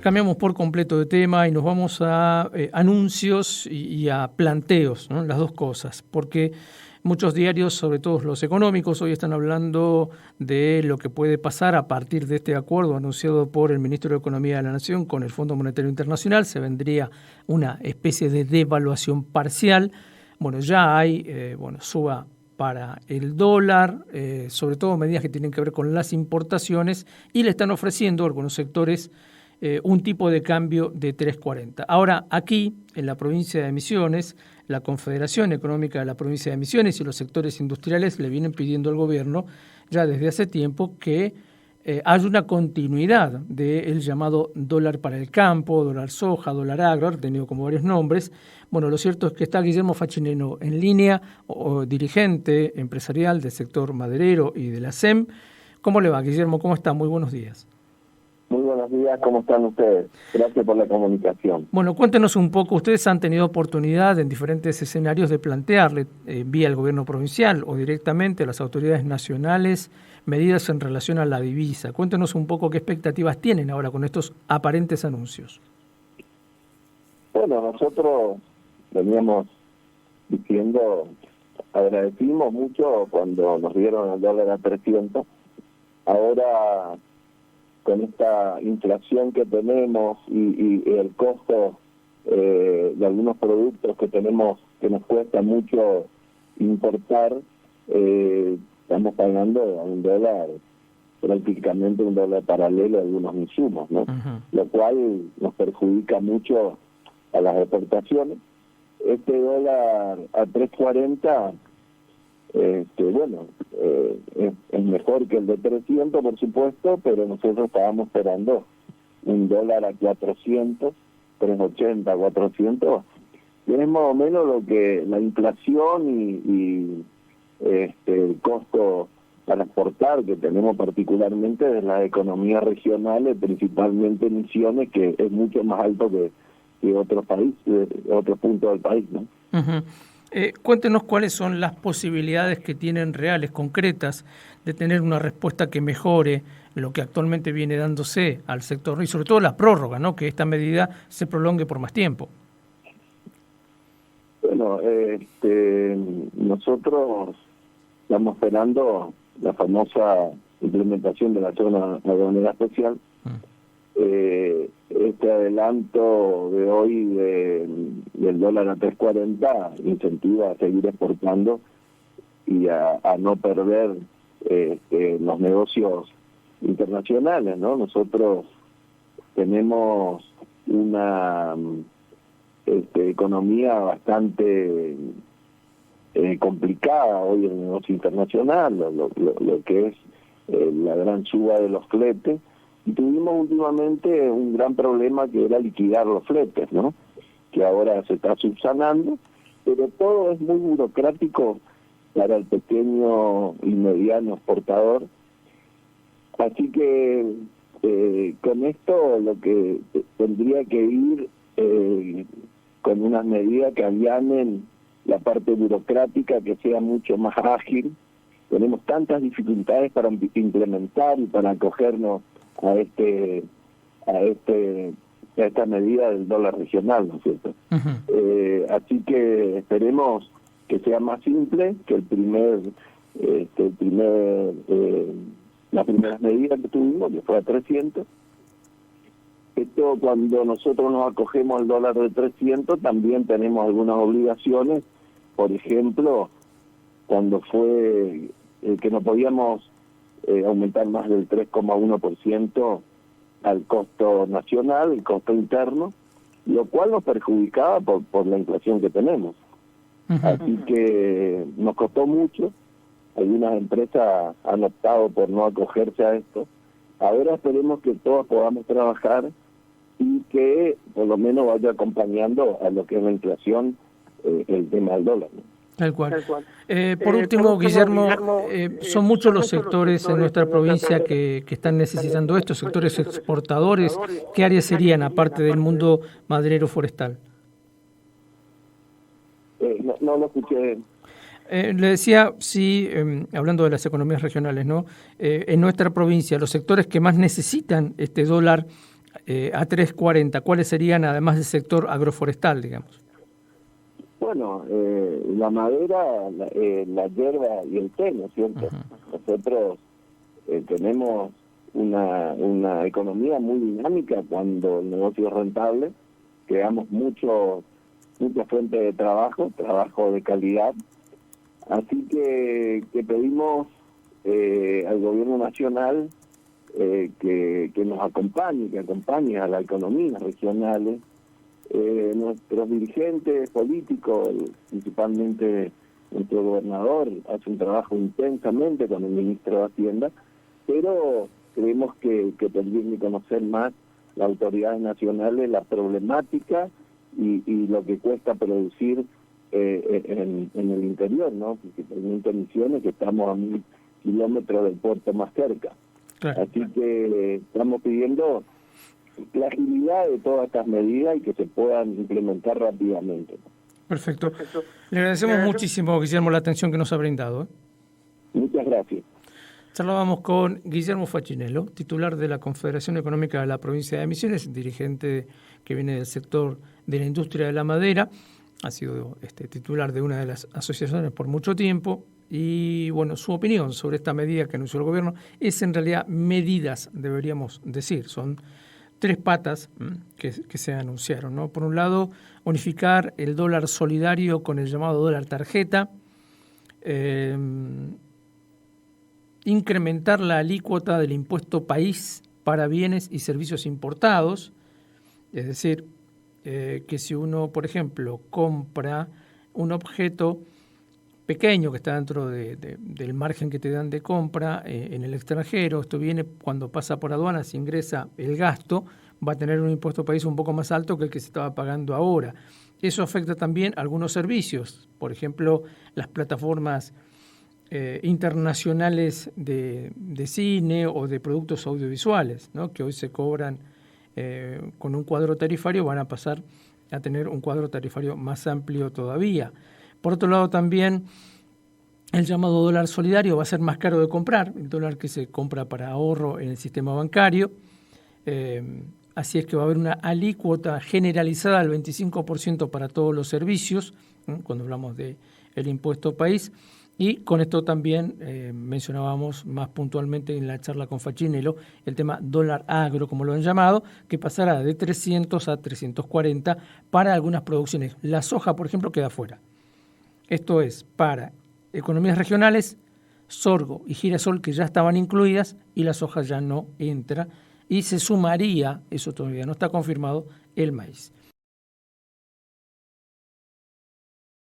Cambiamos por completo de tema y nos vamos a anuncios y a planteos, ¿no? Las dos cosas, porque muchos diarios, sobre todo los económicos, hoy están hablando de lo que puede pasar a partir de este acuerdo anunciado por el ministro de Economía de la Nación con el Fondo Monetario Internacional. Se vendría una especie de devaluación parcial. Bueno, ya hay suba para el dólar, sobre todo medidas que tienen que ver con las importaciones, y le están ofreciendo a algunos sectores un tipo de cambio de 3.40. Ahora, aquí, en la provincia de Misiones, la Confederación Económica de la provincia de Misiones y los sectores industriales le vienen pidiendo al gobierno ya desde hace tiempo que haya una continuidad del llamado dólar para el campo, dólar soja, dólar agro, tenido como varios nombres. Bueno, lo cierto es que está Guillermo Fachineno en línea, dirigente empresarial del sector maderero y de la SEM. ¿Cómo le va, Guillermo? ¿Cómo está? Muy buenos días. Muy buenos días, ¿cómo están ustedes? Gracias por la comunicación. Bueno, cuéntenos un poco, ustedes han tenido oportunidad en diferentes escenarios de plantearle vía el gobierno provincial o directamente a las autoridades nacionales medidas en relación a la divisa. Cuéntenos un poco qué expectativas tienen ahora con estos aparentes anuncios. Bueno, nosotros veníamos diciendo, agradecimos mucho cuando nos dieron el dólar a 300. Ahora, con esta inflación que tenemos y el costo de algunos productos que tenemos, que nos cuesta mucho importar, estamos pagando a un dólar, prácticamente un dólar paralelo a algunos insumos, ¿no? Uh-huh. Lo cual nos perjudica mucho a las exportaciones. Este dólar a 3.40, es mejor que el de 300, por supuesto, pero nosotros estábamos esperando un dólar a 400, 380, 400, y es más o menos lo que la inflación y el costo para exportar que tenemos particularmente de las economías regionales, principalmente Misiones, que es mucho más alto que otros países, otros puntos del país, ¿no? Uh-huh. Cuéntenos cuáles son las posibilidades que tienen reales, concretas, de tener una respuesta que mejore lo que actualmente viene dándose al sector y sobre todo la prórroga, ¿no? Que esta medida se prolongue por más tiempo. Bueno, nosotros estamos esperando la famosa implementación de la zona aduanera especial. Este adelanto de hoy del dólar a 3.40 incentiva a seguir exportando y a no perder los negocios internacionales, ¿no? Nosotros tenemos una economía bastante complicada hoy en el negocio internacional, lo que es la gran suba de los fletes. Y tuvimos últimamente un gran problema que era liquidar los fletes, ¿no? Que ahora se está subsanando, pero todo es muy burocrático para el pequeño y mediano exportador. Así que con esto lo que tendría que ir con unas medidas que allanen la parte burocrática, que sea mucho más ágil. Tenemos tantas dificultades para implementar y para acogernos a esta medida del dólar regional, ¿no es cierto? Uh-huh. Así que esperemos que sea más simple que las primeras medidas que tuvimos, que fue a 300. Esto, cuando nosotros nos acogemos al dólar de 300, también tenemos algunas obligaciones. Por ejemplo, cuando fue que no podíamos aumentar más del 3,1% al costo nacional, el costo interno, lo cual nos perjudicaba por la inflación que tenemos. Uh-huh. Así que nos costó mucho. Algunas empresas han optado por no acogerse a esto. Ahora esperemos que todos podamos trabajar y que por lo menos vaya acompañando a lo que es la inflación, el tema del dólar, ¿no? Tal cual. Por último, Guillermo, son muchos los sectores en nuestra provincia que están necesitando esto, sectores exportadores. ¿Qué áreas serían, aparte del mundo maderero forestal? No lo escuché. Le decía, sí, hablando de las economías regionales, ¿no? En nuestra provincia, los sectores que más necesitan este dólar a 3.40, ¿cuáles serían además del sector agroforestal, digamos? Bueno, la madera, la hierba y el té, ¿no es cierto? Uh-huh. Nosotros tenemos una economía muy dinámica cuando el negocio es rentable, creamos muchas fuentes de trabajo de calidad, así que pedimos al gobierno nacional que nos acompañe, que acompañe a las economías regionales. Nuestros dirigentes políticos, principalmente nuestro gobernador, hace un trabajo intensamente con el ministro de Hacienda, pero creemos que tendrían que conocer más las autoridades nacionales la problemática y lo que cuesta producir en el interior, ¿no? Principalmente en Misiones, que estamos a 1.000 kilómetros del puerto más cerca. Claro. Así que estamos pidiendo la agilidad de todas estas medidas y que se puedan implementar rápidamente. Perfecto. Le agradecemos muchísimo, Guillermo, la atención que nos ha brindado. Muchas gracias. Charlábamos con Guillermo Fachinello, titular de la Confederación Económica de la Provincia de Misiones, dirigente que viene del sector de la industria de la madera, ha sido titular de una de las asociaciones por mucho tiempo, y bueno, su opinión sobre esta medida que anunció el gobierno es en realidad medidas, deberíamos decir, son 3 patas que se anunciaron, ¿no? Por un lado, unificar el dólar solidario con el llamado dólar tarjeta, incrementar la alícuota del impuesto país para bienes y servicios importados, es decir, que si uno, por ejemplo, compra un objeto pequeño que está dentro del margen que te dan de compra en el extranjero, esto viene cuando pasa por aduanas, ingresa el gasto, va a tener un impuesto país un poco más alto que el que se estaba pagando ahora. Eso afecta también a algunos servicios, por ejemplo, las plataformas internacionales de cine o de productos audiovisuales, ¿no? Que hoy se cobran con un cuadro tarifario, van a pasar a tener un cuadro tarifario más amplio todavía. Por otro lado, también el llamado dólar solidario va a ser más caro de comprar, el dólar que se compra para ahorro en el sistema bancario. Así es que va a haber una alícuota generalizada del 25% para todos los servicios, cuando hablamos del impuesto país. Y con esto también mencionábamos más puntualmente en la charla con Fachinello el tema dólar agro, como lo han llamado, que pasará de 300 a 340 para algunas producciones. La soja, por ejemplo, queda fuera. Esto es para economías regionales, sorgo y girasol que ya estaban incluidas y la soja ya no entra. Y se sumaría, eso todavía no está confirmado, el maíz.